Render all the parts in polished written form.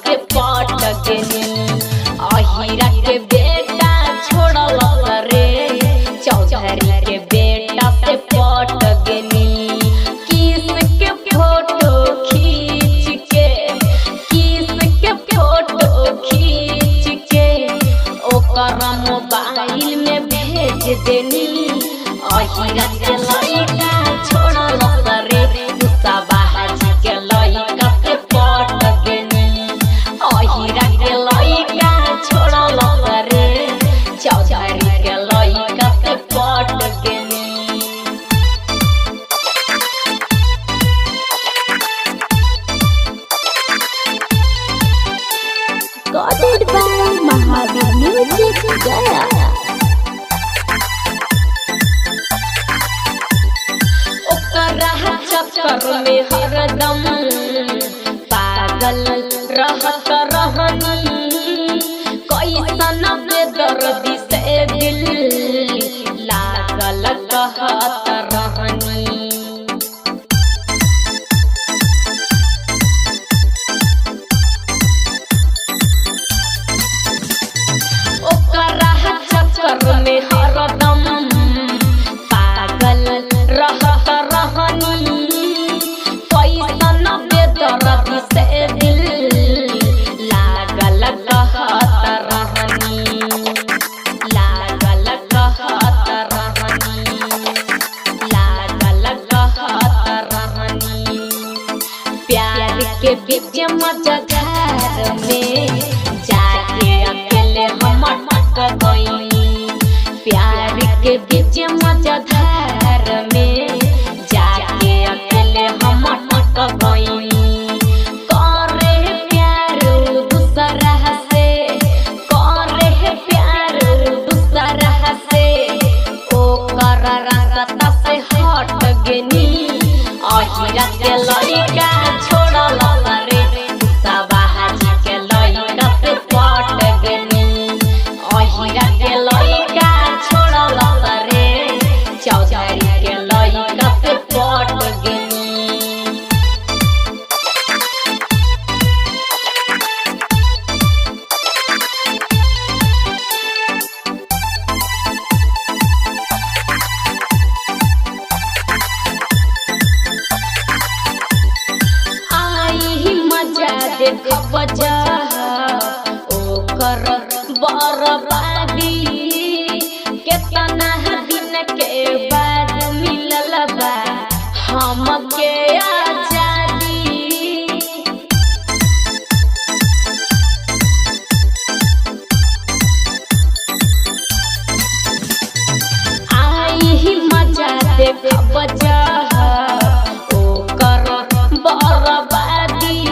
से पट गेनी अहिरा के बेटा छोड़ल रे चौधरी के बेटा से पट गेनी किस के फोटो खींच के ओकर मोबाइल में भेज देनी अहिरा के लइका छोड़ल रे कुशावाहा के लइका से पट गेनी अहिरा के लइका छोड़ल रे चौधरी के लइका से पट गेनी Recorded by Mahavir Music Gaya. चक्कर में हरदम पागल रहत रहनी कैसन बेदर्दी से दिल लागल कहत रहनी चक्कर में हरदम पागल रहत रहनी कैसन बेदर्दी से दिल लागल कहत रहनी प्यार के बीच मझधार में जाके अकेले हम अटक गइनी प्यार के बीच मझधार में जाके अकेले हम अटक गइनी करे प्यार दूसरा से ओकर रास्ता से हट गेनी अहिरा के लइका छोड़ल रे कुशावाहा के लइका से पट गेनी अहिरा के लइका छोड़ल रे चौधरी के लइका से पट गेनी देखब जा ओकर बर्बादी केतना दिन के बाद मिलल बा हमके आजादी आई मजा देखब जा ओकर बर्बादी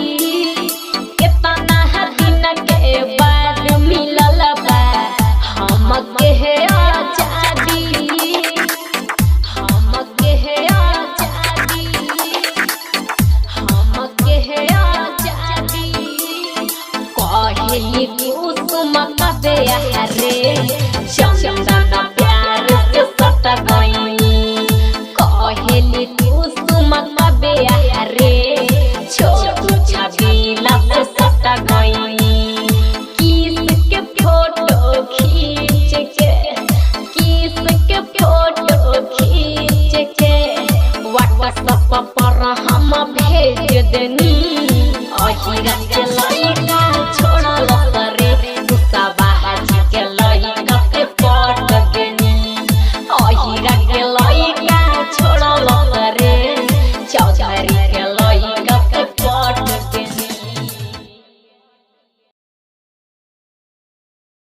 कहली कुसुम कबे रे चंदन प्यार से सट गइनी कहली कुसुम कबे रे छोटू छबीला से सट गइनी किस के फोटो खींच के व्हाट्सएप पर हम भेज देनी अहिरा के